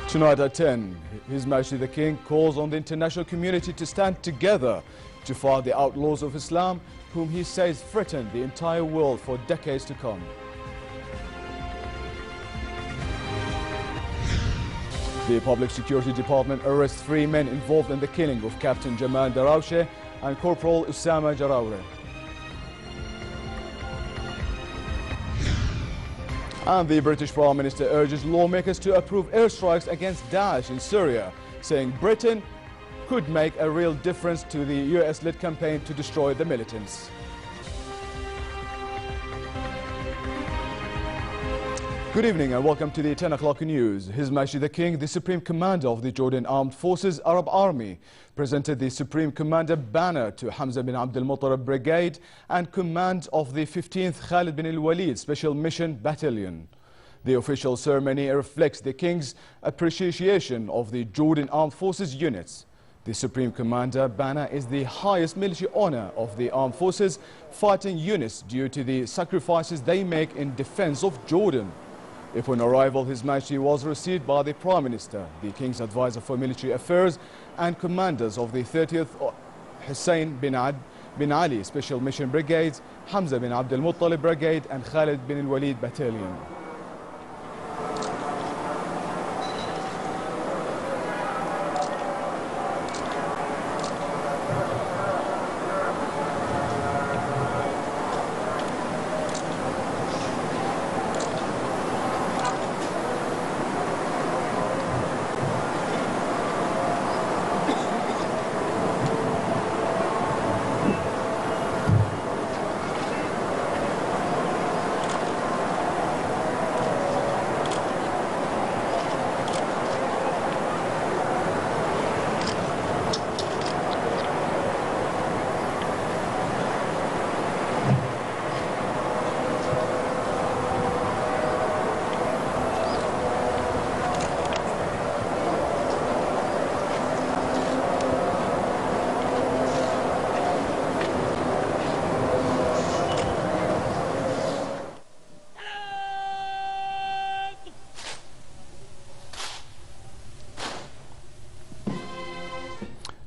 Tonight at 10, His Majesty the King calls on the international community to stand together to fight the outlaws of Islam, whom he says threaten the entire world for decades to come. The Public Security Department arrests 3 men involved in the killing of Captain Jamal Darawshe and Corporal Usama Jarawre. And the British Prime Minister urges lawmakers to approve airstrikes against Daesh in Syria, saying Britain could make a real difference to the US-led campaign to destroy the militants. Good evening and welcome to the 10 o'clock news. His Majesty the King, the Supreme Commander of the Jordan Armed Forces Arab Army, presented the Supreme Commander banner to Hamza bin Abdul Muttalib Brigade and command of the 15th Khalid bin al-Walid Special Mission Battalion. The official ceremony reflects the King's appreciation of the Jordan Armed Forces units. The Supreme Commander banner is the highest military honor of the armed forces fighting units due to the sacrifices they make in defense of Jordan. Upon arrival, His Majesty was received by the Prime Minister, the King's Advisor for Military Affairs and commanders of the 30th Hussein bin Ali Special Mission Brigades, Hamza bin Abdul Muttalib Brigade and Khalid bin al-Walid Battalion.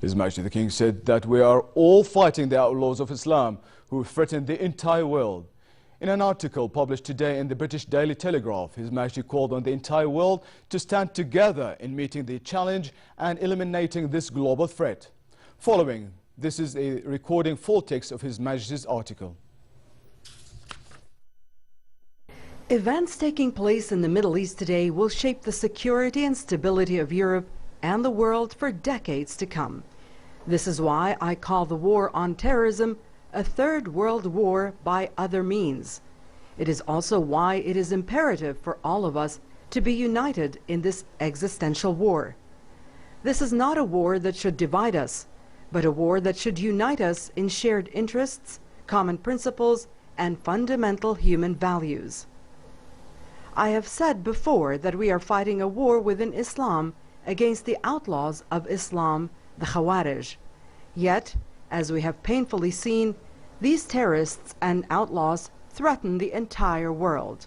His Majesty the King said that we are all fighting the outlaws of Islam who threaten the entire world. In an article published today in the British Daily Telegraph, His Majesty called on the entire world to stand together in meeting the challenge and eliminating this global threat. Following, this is a recording full text of His Majesty's article. Events taking place in the Middle East today will shape the security and stability of Europe and the world for decades to come. This is why I call the war on terrorism a third world war by other means. It is also why it is imperative for all of us to be united in this existential war. This is not a war that should divide us, but a war that should unite us in shared interests, common principles, and fundamental human values. I have said before that we are fighting a war within Islam against the outlaws of Islam, the Khawarij. Yet, as we have painfully seen, these terrorists and outlaws threaten the entire world.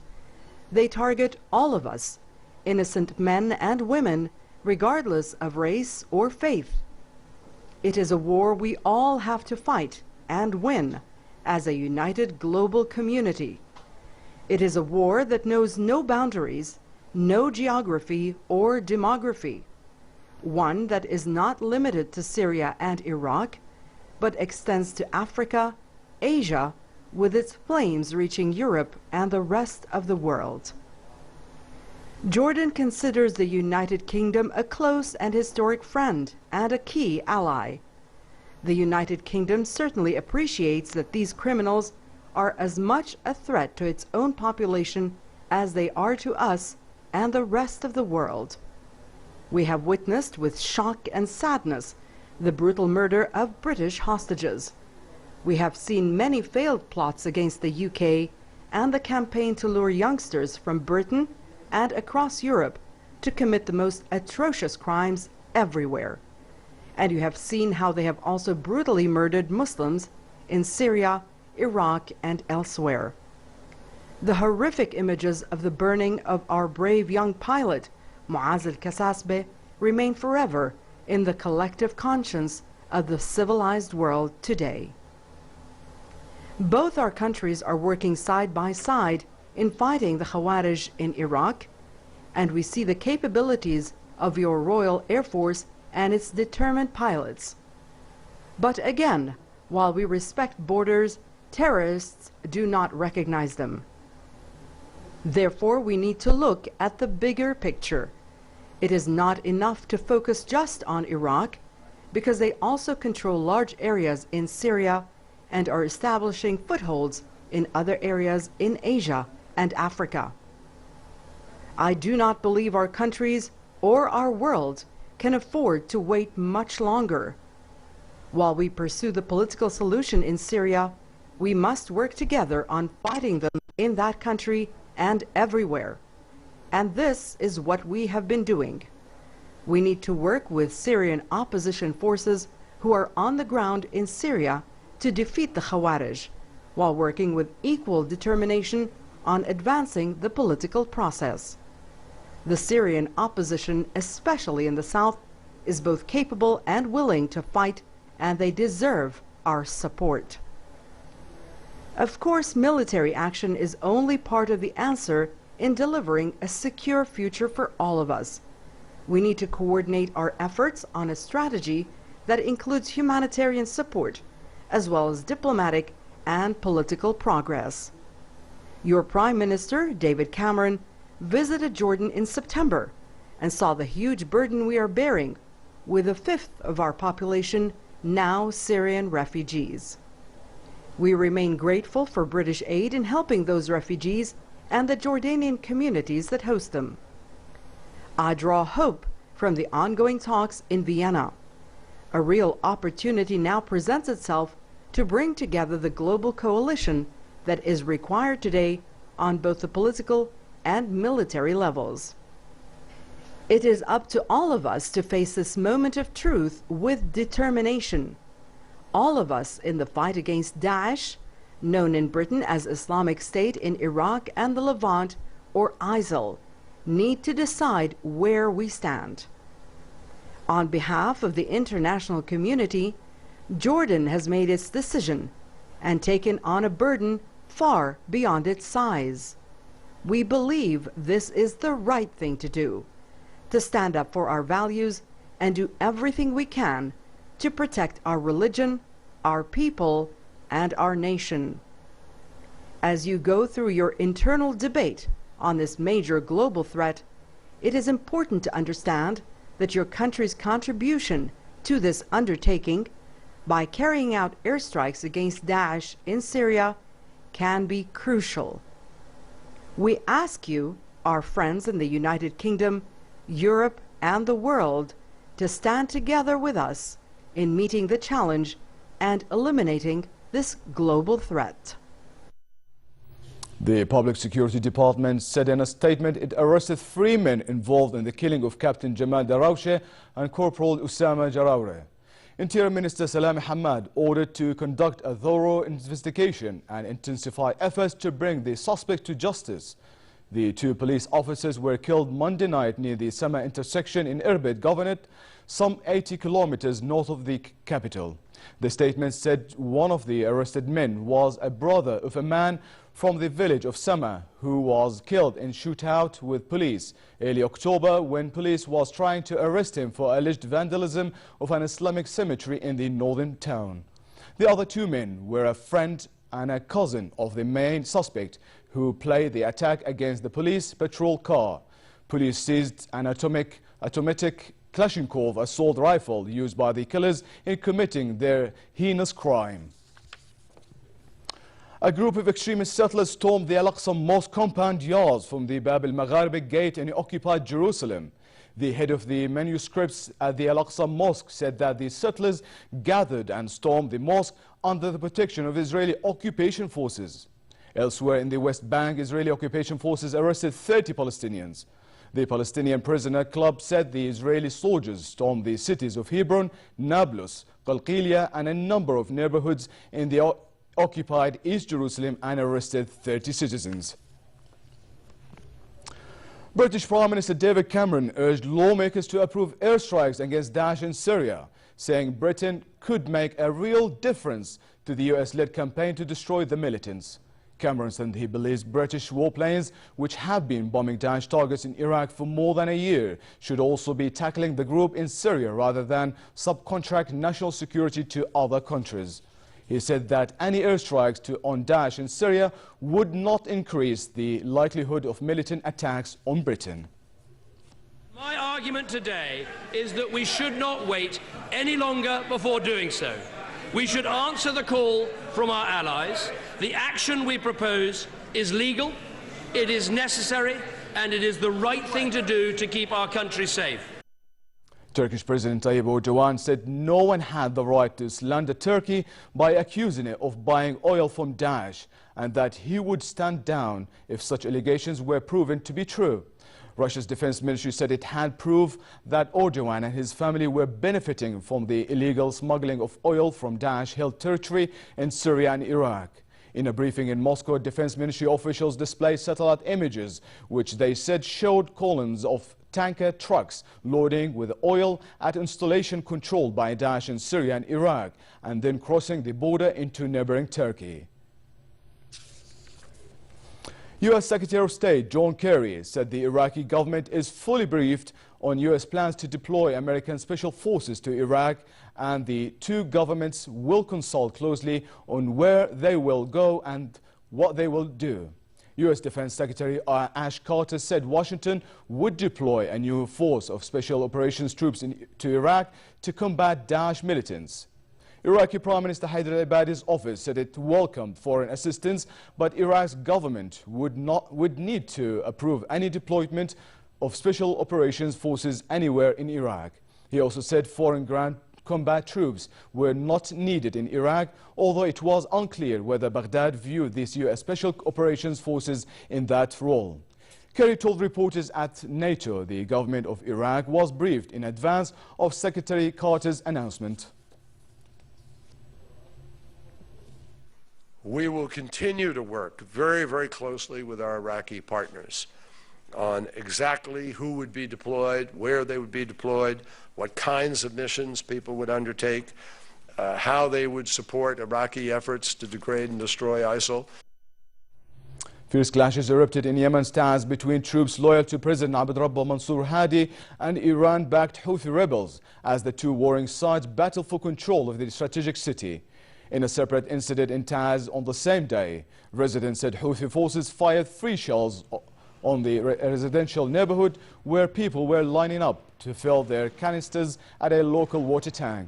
They target all of us, innocent men and women, regardless of race or faith. It is a war we all have to fight and win as a united global community. It is a war that knows no boundaries, no geography or demography. One that is not limited to Syria and Iraq, but extends to Africa, Asia, with its flames reaching Europe and the rest of the world. Jordan considers the United Kingdom a close and historic friend and a key ally. The United Kingdom certainly appreciates that these criminals are as much a threat to its own population as they are to us and the rest of the world. We have witnessed with shock and sadness the brutal murder of British hostages. We have seen many failed plots against the UK and the campaign to lure youngsters from Britain and across Europe to commit the most atrocious crimes everywhere. And you have seen how they have also brutally murdered Muslims in Syria, Iraq, and elsewhere. The horrific images of the burning of our brave young pilot Muaz al-Kasasbeh, remain forever in the collective conscience of the civilized world today. Both our countries are working side by side in fighting the Khawarij in Iraq, and we see the capabilities of your Royal Air Force and its determined pilots. But again, while we respect borders, terrorists do not recognize them. Therefore, we need to look at the bigger picture. It is not enough to focus just on Iraq, because they also control large areas in Syria and are establishing footholds in other areas in Asia and Africa. I do not believe our countries or our world can afford to wait much longer. While we pursue the political solution in Syria, we must work together on fighting them in that country and everywhere. And this is what we have been doing. We need to work with Syrian opposition forces who are on the ground in Syria to defeat the Khawarij, while working with equal determination on advancing the political process. The Syrian opposition, especially in the south, is both capable and willing to fight, and they deserve our support. Of course, military action is only part of the answer in delivering a secure future for all of us. We need to coordinate our efforts on a strategy that includes humanitarian support, as well as diplomatic and political progress. Your Prime Minister, David Cameron, visited Jordan in September and saw the huge burden we are bearing, with a fifth of our population now Syrian refugees. We remain grateful for British aid in helping those refugees and the Jordanian communities that host them. I draw hope from the ongoing talks in Vienna. A real opportunity now presents itself to bring together the global coalition that is required today on both the political and military levels. It is up to all of us to face this moment of truth with determination. All of us in the fight against Daesh, known in Britain as Islamic State in Iraq and the Levant, or ISIL, need to decide where we stand. On behalf of the international community, Jordan has made its decision and taken on a burden far beyond its size. We believe this is the right thing to do, to stand up for our values and do everything we can to protect our religion, our people, and our nation. As you go through your internal debate on this major global threat, it is important to understand that your country's contribution to this undertaking by carrying out airstrikes against Daesh in Syria can be crucial. We ask you, our friends in the United Kingdom, Europe, and the world, to stand together with us in meeting the challenge and eliminating this global threat. The Public Security Department said in a statement it arrested 3 men involved in the killing of Captain Jamal Darawshe and Corporal Usama Jaraure. Interior Minister Salami Hamad ordered to conduct a thorough investigation and intensify efforts to bring the suspect to justice. The 2 police officers were killed Monday night near the Sama intersection in Irbid Governorate, some 80 kilometers north of the capital. The statement said one of the arrested men was a brother of a man from the village of Sama who was killed in shootout with police early October when police was trying to arrest him for alleged vandalism of an Islamic cemetery in the northern town. The other 2 men were a friend and a cousin of the main suspect who played the attack against the police patrol car. Police seized an automatic Kalashnikov assault rifle used by the killers in committing their heinous crime. A group of extremist settlers stormed the Al-Aqsa Mosque compound yards from the Bab al-Magharib gate in occupied Jerusalem. The head of the manuscripts at the Al-Aqsa Mosque said that the settlers gathered and stormed the mosque under the protection of Israeli occupation forces. Elsewhere in the West Bank, Israeli occupation forces arrested 30 Palestinians. The Palestinian Prisoner Club said the Israeli soldiers stormed the cities of Hebron, Nablus, Qalqilia, and a number of neighborhoods in the occupied East Jerusalem and arrested 30 citizens. British Prime Minister David Cameron urged lawmakers to approve airstrikes against Daesh in Syria, saying Britain could make a real difference to the US-led campaign to destroy the militants. Cameron said he believes British warplanes, which have been bombing Daesh targets in Iraq for more than a year, should also be tackling the group in Syria rather than subcontract national security to other countries. He said that any airstrikes on Daesh in Syria would not increase the likelihood of militant attacks on Britain. My argument today is that we should not wait any longer before doing so. We should answer the call from our allies. The action we propose is legal, it is necessary, and it is the right thing to do to keep our country safe. Turkish President Tayyip Erdogan said no one had the right to slander Turkey by accusing it of buying oil from Daesh, and that he would stand down if such allegations were proven to be true. Russia's defense ministry said it had proof that Erdogan and his family were benefiting from the illegal smuggling of oil from Daesh-held territory in Syria and Iraq. In a briefing in Moscow, defense ministry officials displayed satellite images which they said showed columns of tanker trucks loading with oil at installation controlled by Daesh in Syria and Iraq, and then crossing the border into neighboring Turkey. U.S. Secretary of State John Kerry said the Iraqi government is fully briefed on U.S. plans to deploy American special forces to Iraq, and the two governments will consult closely on where they will go and what they will do. U.S. Defense Secretary Ash Carter said Washington would deploy a new force of special operations troops to Iraq to combat Daesh militants. Iraqi Prime Minister Haider al-Abadi's office said it welcomed foreign assistance, but Iraq's government would need to approve any deployment of special operations forces anywhere in Iraq. He also said foreign ground combat troops were not needed in Iraq, although it was unclear whether Baghdad viewed these U.S. Special Operations Forces in that role. Kerry told reporters at NATO the government of Iraq was briefed in advance of Secretary Carter's announcement. We will continue to work very, very closely with our Iraqi partners on exactly who would be deployed, where they would be deployed, what kinds of missions people would undertake, how they would support Iraqi efforts to degrade and destroy ISIL. Fierce clashes erupted in Yemen's Taz between troops loyal to President Abd Rabba Mansour Hadi and Iran-backed Houthi rebels as the two warring sides battled for control of the strategic city. In a separate incident in Taz on the same day, residents said Houthi forces fired 3 shells on the residential neighborhood where people were lining up to fill their canisters at a local water tank.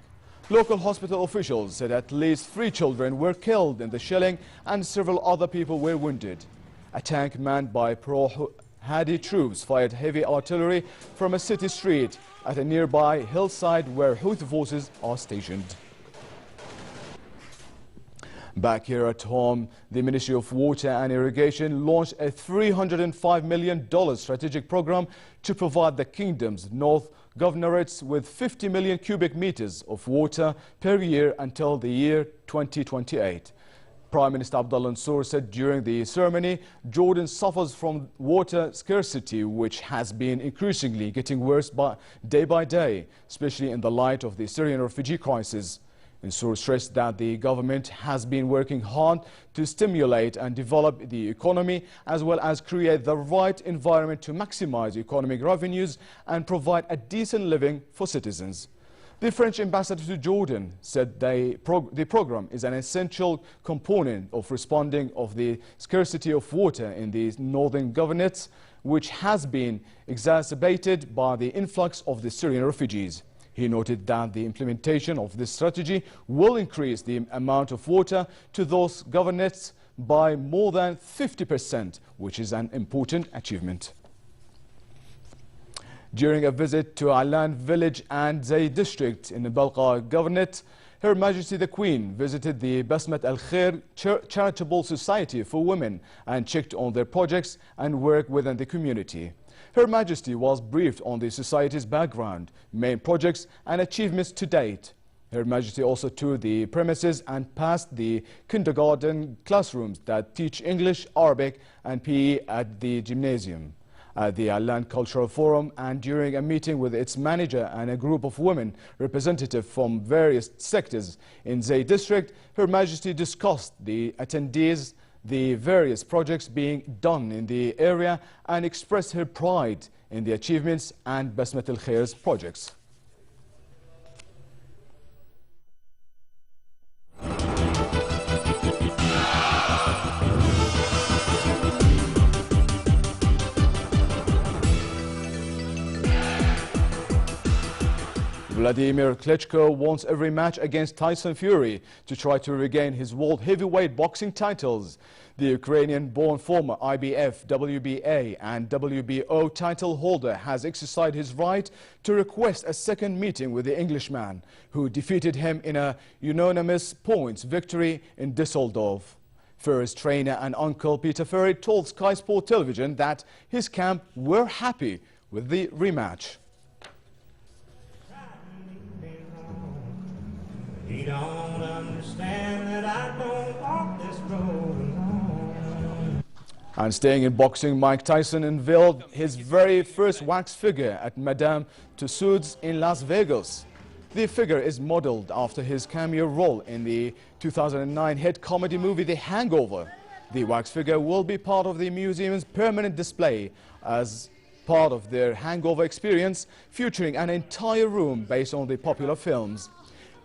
Local hospital officials said at least 3 children were killed in the shelling and several other people were wounded. A tank manned by pro-Hadi troops fired heavy artillery from a city street at a nearby hillside where Houthi forces are stationed. Back here at home, the Ministry of Water and Irrigation launched a $305 million strategic program to provide the Kingdom's North Governorates with 50 million cubic meters of water per year until the year 2028. Prime Minister Abdullah Mansour said during the ceremony, Jordan suffers from water scarcity, which has been increasingly getting worse day by day, especially in the light of the Syrian refugee crisis. Mansour stressed that the government has been working hard to stimulate and develop the economy, as well as create the right environment to maximize economic revenues and provide a decent living for citizens. The French ambassador to Jordan said the program is an essential component of responding to the scarcity of water in the northern governorates, which has been exacerbated by the influx of the Syrian refugees. He noted that the implementation of this strategy will increase the amount of water to those governorates by more than 50%, which is an important achievement. During a visit to Alan village and Zay district in the Balqa Governorate, Her Majesty the Queen visited the Basmat Al Khair Charitable Society for Women and checked on their projects and work within the community. Her Majesty was briefed on the Society's background, main projects and achievements to date. Her Majesty also toured the premises and passed the kindergarten classrooms that teach English, Arabic and PE at the gymnasium. at the Land Cultural Forum, and during a meeting with its manager and a group of women representatives from various sectors in Zay district, Her Majesty discussed the attendees the various projects being done in the area and expressed her pride in the achievements and Basmat al-Khair's projects. Vladimir Klitschko wants a rematch against Tyson Fury to try to regain his world heavyweight boxing titles. The Ukrainian-born former IBF, WBA and WBO title holder has exercised his right to request a second meeting with the Englishman, who defeated him in a unanimous points victory in Düsseldorf. Fury's trainer and uncle Peter Fury told Sky Sport Television that his camp were happy with the rematch. He don't understand that I don't walk this road alone. And staying in boxing, Mike Tyson unveiled his very first wax figure at Madame Tussauds in Las Vegas. The figure is modeled after his cameo role in the 2009 hit comedy movie The Hangover. The wax figure will be part of the museum's permanent display as part of their hangover experience, featuring an entire room based on the popular films.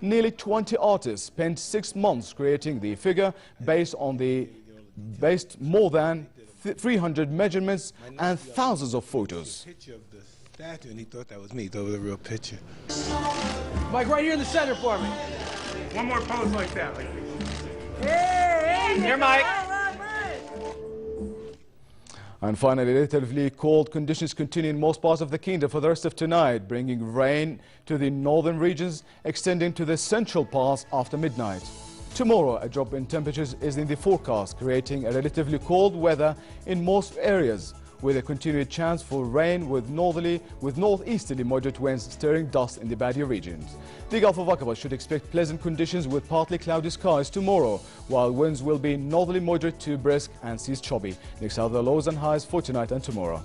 Nearly 20 artists spent 6 months creating the figure based more than 300 measurements and thousands of photos. Picture of the statue, and he thought that was me. He thought it was a real picture. Mike, right here in the center for me. One more pose like that. Hey, here, Mike. And finally, relatively cold conditions continue in most parts of the kingdom for the rest of tonight, bringing rain to the northern regions, extending to the central parts after midnight. Tomorrow, a drop in temperatures is in the forecast, creating a relatively cold weather in most areas, with a continued chance for rain with northeasterly moderate winds stirring dust in the Badia regions. The Gulf of Aqaba should expect pleasant conditions with partly cloudy skies tomorrow, while winds will be northerly moderate to brisk and seas choppy. Next are the lows and highs for tonight and tomorrow.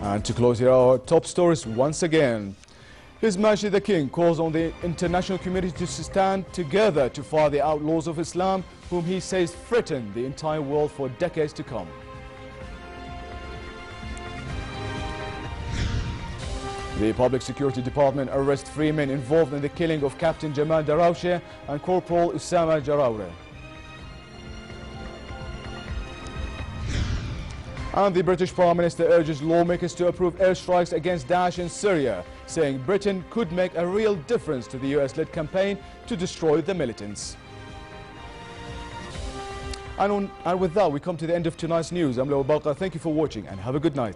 And to close here our top stories once again. His Majesty the King calls on the international community to stand together to fight the outlaws of Islam, whom he says threaten the entire world for decades to come. The Public Security Department arrests 3 men involved in the killing of Captain Jamal Darawshe and Corporal Usama Jarawre. And the British Prime Minister urges lawmakers to approve airstrikes against Daesh in Syria, saying Britain could make a real difference to the US-led campaign to destroy the militants. And with that, we come to the end of tonight's news. I'm Leo Balqa. Thank you for watching and have a good night.